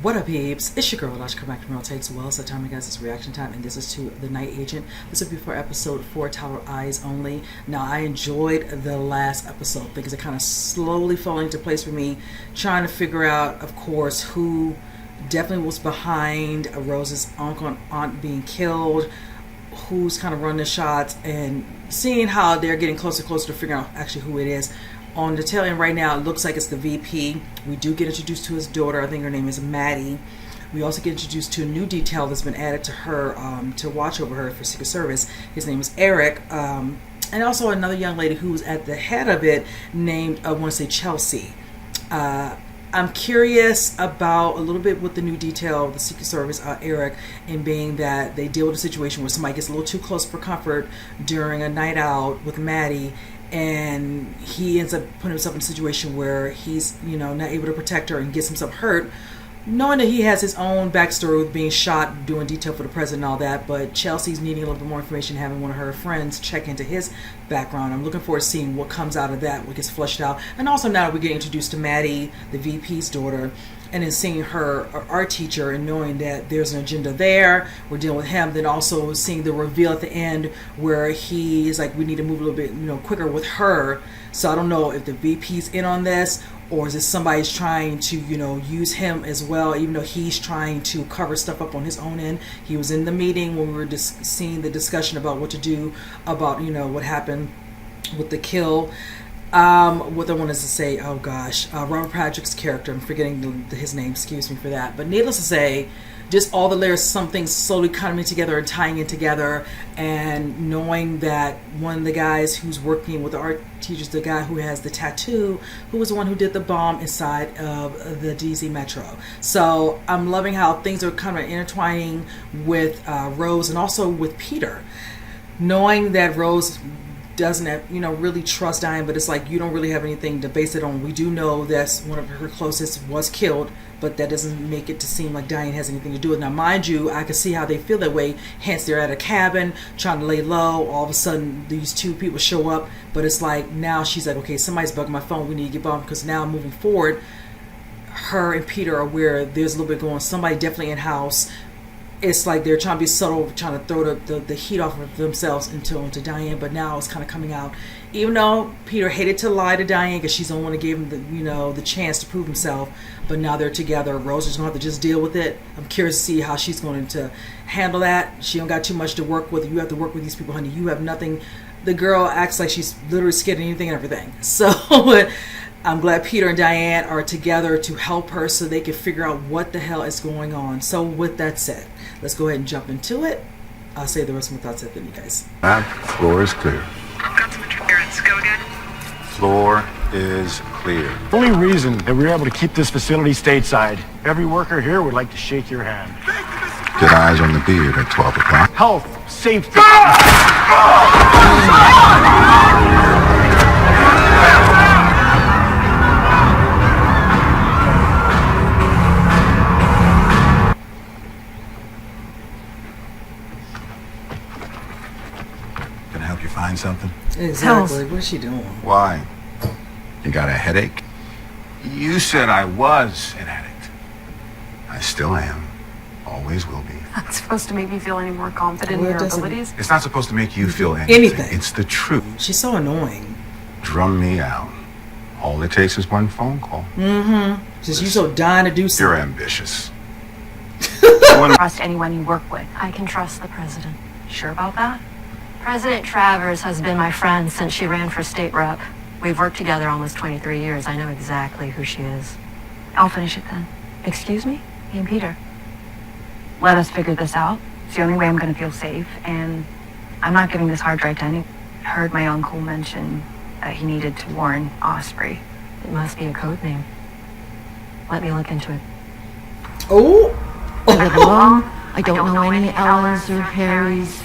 What up, babes? It's your girl, Lasha. Come back from Takes well. So time, guys, it's reaction time, and this is to The Night Agent. This will be for episode 4, Tower Eyes Only. Now, I enjoyed the last episode because it kind of slowly fell into place for me, trying to figure out, of course, who definitely was behind Rose's uncle and aunt being killed, who's kind of running the shots, and seeing how they're getting closer and closer to figuring out actually who it is. On the tail end right now, it looks like it's the VP. We do get introduced to his daughter. I think her name is Maddie. We also get introduced to a new detail that's been added to her to watch over her for Secret Service. His name is Eric. And also another young lady who's at the head of it named, I want to say, Chelsea. I'm curious about a little bit with the new detail of the Secret Service, Eric, in being that they deal with a situation where somebody gets a little too close for comfort during a night out with Maddie, and he ends up putting himself in a situation where he's, not able to protect her and gets himself hurt, knowing that he has his own backstory with being shot, doing detail for the president and all that. But Chelsea's needing a little bit more information, having one of her friends check into his background. I'm looking forward to seeing what comes out of that, what gets fleshed out. And also now we get introduced to Maddie, the VP's daughter, and then seeing her art teacher and knowing that there's an agenda there. We're dealing with him. Then also seeing the reveal at the end where he is like, we need to move a little bit quicker with her. So I don't know if the VP's in on this, or is it somebody's trying to, use him as well, even though he's trying to cover stuff up on his own end. He was in the meeting when we were just seeing the discussion about what to do about, what happened with the kill. What I wanted to say, oh gosh, Robert Patrick's character, I'm forgetting his name, excuse me for that. But needless to say, just all the layers, some things slowly coming together and tying it together, and knowing that one of the guys who's working with the art teachers, the guy who has the tattoo, who was the one who did the bomb inside of the DC Metro. So I'm loving how things are kind of intertwining with Rose and also with Peter. Knowing that Rose doesn't have, really trust Diane, but it's like you don't really have anything to base it on. We do know that one of her closest was killed, but that doesn't make it to seem like Diane has anything to do with it. Now, mind you, I can see how they feel that way. Hence, they're at a cabin trying to lay low. All of a sudden, these two people show up, but it's like now she's like, okay, somebody's bugging my phone. We need to get bumped, because now moving forward, her and Peter are aware there's a little bit going. Somebody definitely in house. It's like they're trying to be subtle, trying to throw the heat off of themselves into Diane, but now it's kind of coming out. Even though Peter hated to lie to Diane because she's the one that gave him the chance to prove himself, but now they're together. Rose is going to have to just deal with it. I'm curious to see how she's going to handle that. She don't got too much to work with. You have to work with these people, honey. You have nothing. The girl acts like she's literally scared of anything and everything. So I'm glad Peter and Diane are together to help her so they can figure out what the hell is going on. So with that said, let's go ahead and jump into it. I'll say the rest of my thoughts at the end, you guys. That floor is clear. Got some interference. Go again. Floor is clear. The only reason that we were able to keep this facility stateside, every worker here would like to shake your hand. Get eyes on the beard at 12 o'clock. Health, safety. Can I help you find something? Exactly. What is she doing? Why? You got a headache? You said I was an addict. I still am. Always will be. That's supposed to make me feel any more confident in your abilities. It's not supposed to make you feel anything. It's the truth. She's so annoying. Drum me out. All it takes is one phone call. Just you so dying to do something. You're ambitious. Trust anyone you work with. I can trust the president. Sure about that? President Travers has been my friend since she ran for state rep. We've worked together almost 23 years. I know exactly who she is. I'll finish it then. Excuse me? Me and Peter. Let us figure this out. It's the only way I'm going to feel safe, and I'm not giving this hard drive to any. Heard my uncle mention that he needed to warn Osprey. It must be a code name. Let me look into it. Oh! I live alone. I don't know any Ellens or Harrys.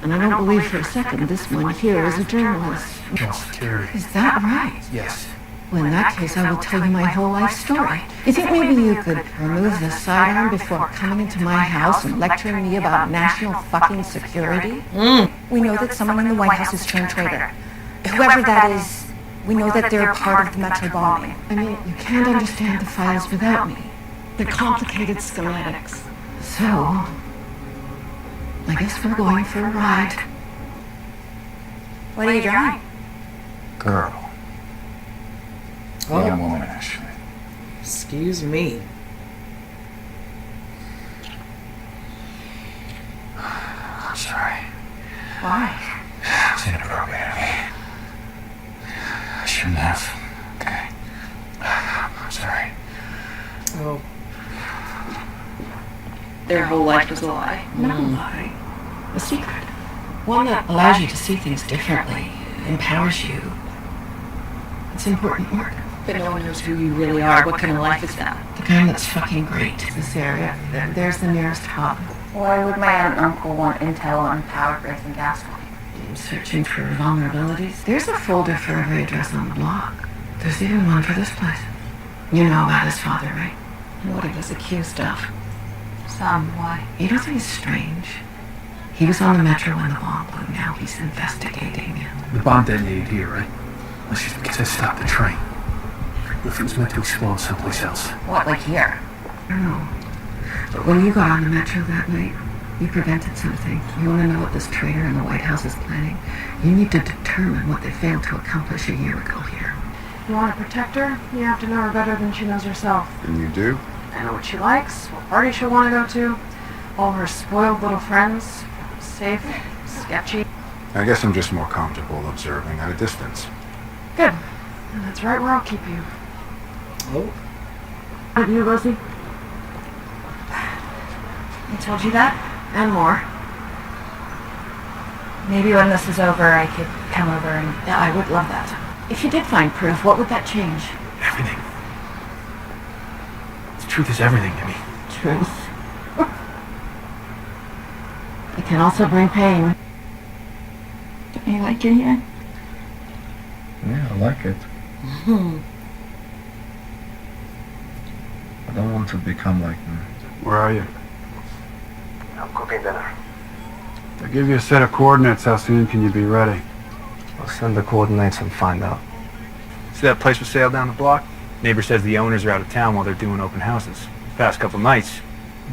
And I don't believe for a second this one here is a journalist. No, Terry. Is that right? Yes. Well, in that case, I will tell you my whole life story. You think maybe you could remove the sidearm before coming into my house and lecturing me about national fucking security? We know that someone in the White House is turned traitor. Whoever that is, we know that they're part of the Metro bombing. I mean, you can't understand the files without me. They're complicated schematics. So, I guess we're going for a ride. What are you drawing? Girl. Oh. Young woman, actually. Excuse me. I'm sorry. Why? It was inappropriate of me. I shouldn't have. Okay. I'm sorry. Oh. Their whole life was a lie. No lie. A secret. One that allows you to see things differently, empowers you. It's important work. But no one knows who you really are. What kind of life is that? The kind that's fucking great. This area. There's the nearest hub. Why would my aunt and uncle want intel on power grids and gas lines? I'm searching for vulnerabilities. There's a folder for every address on the block. There's even one for this place. You know about his father, right? And what he was accused of. Why? You don't think he's strange? He was on the metro when the bomb blew. Now he's investigating it. The bomb detonated here, right? Let's just because I stopped the train. If it was meant to explode someplace else. What, like here? I don't know. But when you got on the metro that night, you prevented something. You want to know what this traitor in the White House is planning? You need to determine what they failed to accomplish a year ago here. You want to protect her? You have to know her better than she knows herself. And you do? I know what she likes, what party she'll want to go to, all her spoiled little friends. Safe, sketchy. I guess I'm just more comfortable observing at a distance. Good. And that's right where I'll keep you. Oh. And you, Lizzie? I told you that? And more. Maybe when this is over, I could come over and... Yeah, I would love that. If you did find proof, what would that change? Everything. The truth is everything to me. Truth. It can also bring pain. Don't you like it here? Yeah, I like it. I don't want to become like them. Where are you? I'm cooking dinner. I'll give you a set of coordinates. How soon can you be ready? I'll send the coordinates and find out. See that place for sale down the block? Neighbor says the owners are out of town while they're doing open houses. Past couple nights,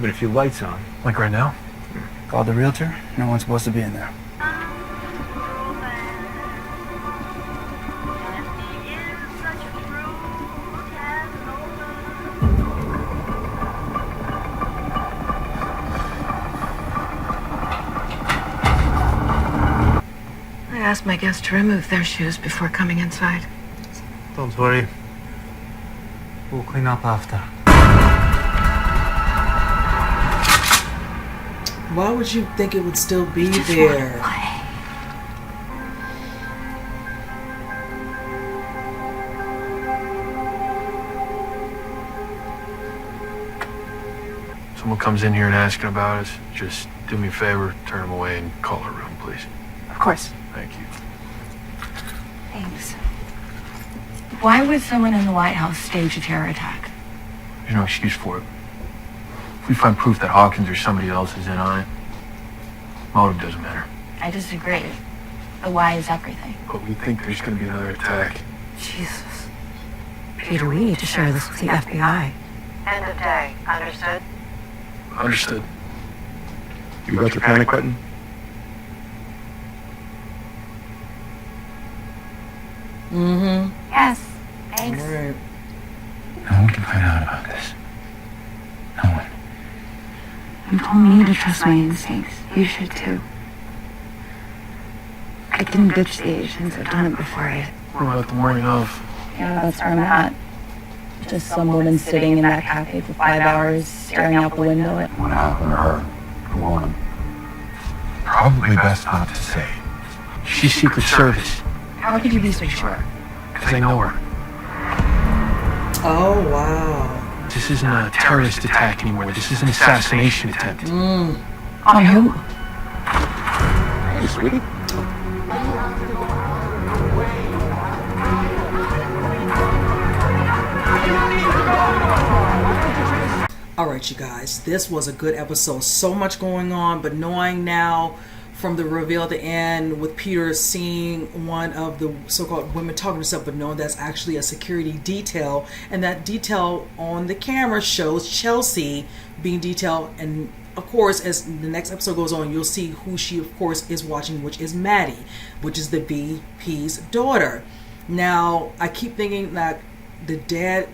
been a few lights on. Like right now? Called the realtor. No one's supposed to be in there. I asked my guests to remove their shoes before coming inside. Don't worry. We'll clean up after. Why would you think it would still be there? Someone comes in here and asking about us, just do me a favor, turn them away and call our room, please. Of course. Thank you. Thanks. Why would someone in the White House stage a terror attack? There's no excuse for it. If we find proof that Hawkins or somebody else is in on it, motive doesn't matter. I disagree. The why is everything. But we think there's going to be another attack. Jesus. Peter, we need to share this with the FBI. End of day. Understood? Understood. You got your panic button? Mm-hmm. Yes. Thanks. All right. No one can find out about this. No one. You told me to trust my instincts. You should too. I didn't ditch the Asians. I've done it before. What about the morning of? Yeah, that's where I'm at. Just some woman sitting in that cafe for 5 hours, staring out the window at... What happened to her? The woman? Probably best not to say. She's Secret Service. How could you be so sure? Because I know her. Oh, wow. This isn't a terrorist attack anymore. This is an assassination attempt. Mm. On who? Hey, sweetie. All right, you guys. This was a good episode. So much going on, but knowing now from the reveal at the end with Peter seeing one of the so-called women talking to herself, but knowing that's actually a security detail, and that detail on the camera shows Chelsea being detailed. And of course, as the next episode goes on, you'll see who she of course is watching, which is Maddie, which is the VP's daughter. Now I keep thinking that the dad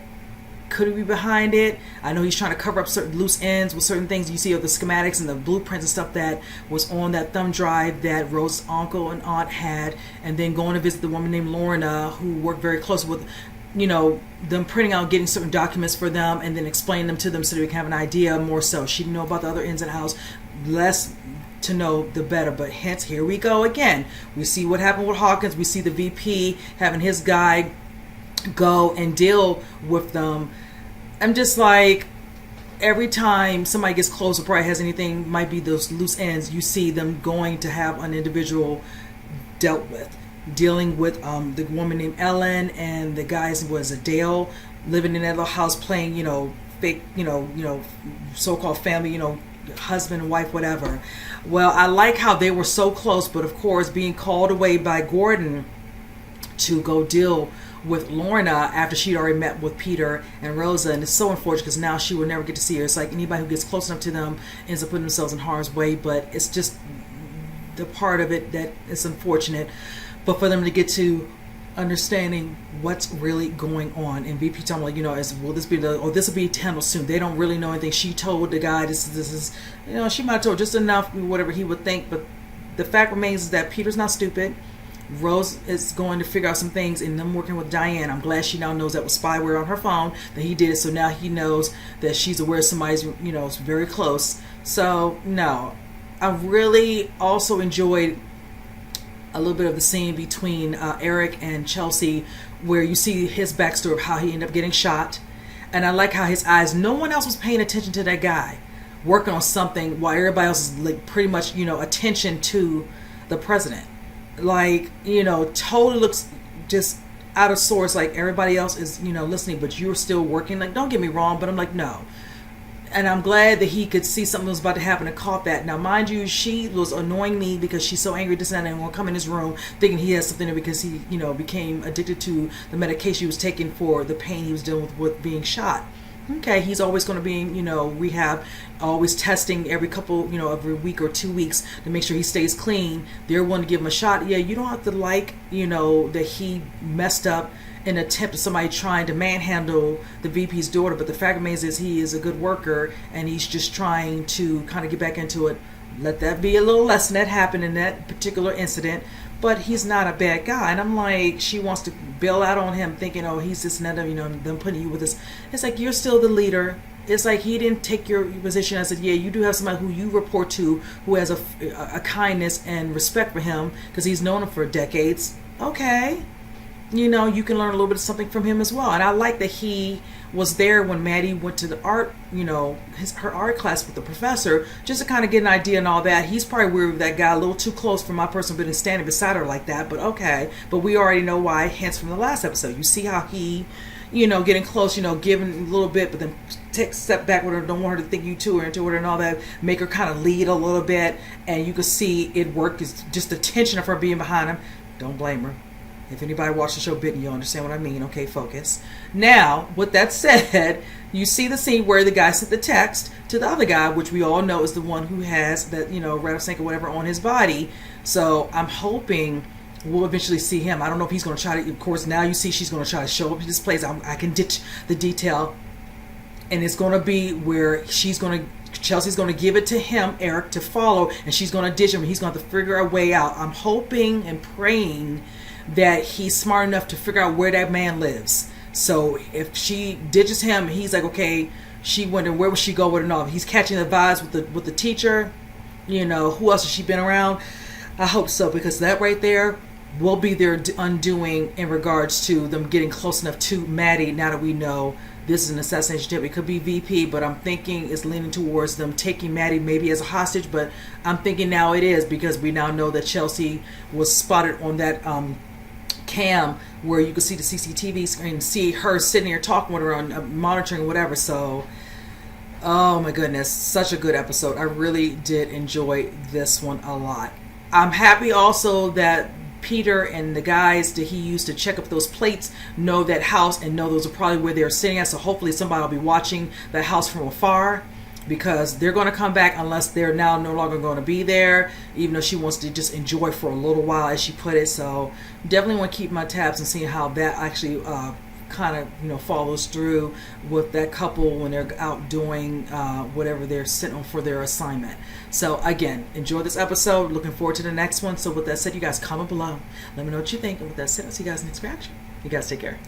could be behind it. I know he's trying to cover up certain loose ends with certain things. You see of the schematics and the blueprints and stuff that was on that thumb drive that Rose's uncle and aunt had, and then going to visit the woman named Lorna, who worked very close with, you know, them printing out, getting certain documents for them, and then explaining them to them so they can have an idea more so. She didn't know about the other ins and outs. Less to know, the better. But hence, here we go again. We see what happened with Hawkins. We see the VP having his guy go and deal with them. I'm just like, every time somebody gets close or probably has anything, might be those loose ends, you see them going to have an individual dealt with, dealing with the woman named Ellen, and the guys was Dale living in that little house playing, you know, fake, you know, so-called family, you know, husband and wife, whatever. Well, I like how they were so close, but of course being called away by Gordon to go deal with Lorna after she'd already met with Peter and Rosa, and it's so unfortunate because now she will never get to see her. It's like anybody who gets close enough to them ends up putting themselves in harm's way, but it's just the part of it that is unfortunate. But for them to get to understanding what's really going on, and VP talking like, you know, as will this be the, or this will be handled soon. They don't really know anything. She told the guy this is, you know, she might have told just enough, whatever he would think, but the fact remains is that Peter's not stupid. Rose is going to figure out some things, and them working with Diane. I'm glad she now knows that was spyware on her phone, that he did it, so now he knows that she's aware somebody's, you know, very close. So, no. I really also enjoyed a little bit of the scene between Eric and Chelsea, where you see his backstory of how he ended up getting shot. And I like how his eyes, no one else was paying attention to that guy working on something while everybody else is like pretty much, you know, attention to the president. Like, you know, totally looks just out of sorts, like everybody else is, you know, listening, but you're still working. Like, don't get me wrong, but I'm like, no. And I'm glad that he could see something was about to happen and caught that. Now, mind you, she was annoying me because she's so angry this and that, and will come in his room thinking he has something there because he, you know, became addicted to the medication he was taking for the pain he was dealing with being shot. Okay, he's always going to be in, you know, rehab, always testing every couple, you know, every week or 2 weeks to make sure he stays clean. They're willing to give him a shot. Yeah, you don't have to like, you know, that he messed up in an attempt of somebody trying to manhandle the VP's daughter, but the fact remains is he is a good worker, and he's just trying to kind of get back into it. Let that be a little lesson that happened in that particular incident. But he's not a bad guy. And I'm like, she wants to bail out on him thinking, oh, he's just another, you know, them putting you with this. It's like, you're still the leader. It's like he didn't take your position. I said, yeah, you do have somebody who you report to who has a kindness and respect for him because he's known him for decades. Okay. You know, you can learn a little bit of something from him as well. And I like that he was there when Maddie went to the art, you know, her art class with the professor, just to kind of get an idea and all that. He's probably weird with that guy, a little too close for my personal business standing beside her like that, but okay. But we already know why, hence from the last episode. You see how he, you know, getting close, you know, giving a little bit, but then take a step back with her, don't want her to think you to her, into her and all that, make her kind of lead a little bit, and you can see it work. It's just the tension of her being behind him. Don't blame her. If anybody watched the show Bitten, you'll understand what I mean. Okay, focus. Now, with that said, you see the scene where the guy sent the text to the other guy, which we all know is the one who has that, you know, rattlesnake or whatever on his body. So I'm hoping we'll eventually see him. I don't know if he's going to try to, of course, now you see she's going to try to show up in this place. I can ditch the detail. And it's going to be where Chelsea's going to give it to him, Eric, to follow, and she's going to ditch him, and he's going to have to figure a way out. I'm hoping and praying that he's smart enough to figure out where that man lives. So if she ditches him, he's like, okay, she wondering where would she go with it all. He's catching the vibes with the teacher. You know, who else has she been around? I hope so, because that right there will be their undoing in regards to them getting close enough to Maddie. Now that we know this is an assassination tip, it could be VP, but I'm thinking it's leaning towards them taking Maddie maybe as a hostage. But I'm thinking now it is, because we now know that Chelsea was spotted on that cam where you can see the CCTV screen, see her sitting here talking with her on monitoring whatever. So, oh my goodness, such a good episode. I really did enjoy this one a lot. I'm happy also that Peter and the guys that he used to check up those plates know that house and know those are probably where they're sitting at. So hopefully somebody will be watching that house from afar, because they're going to come back unless they're now no longer going to be there, even though she wants to just enjoy for a little while, as she put it. So definitely want to keep my tabs and see how that actually kind of follows through with that couple when they're out doing whatever they're sitting on for their assignment. So again, enjoy this episode, looking forward to the next one. So with that said, you guys comment below, let me know what you think, and with that said, I'll see you guys next reaction. You guys take care.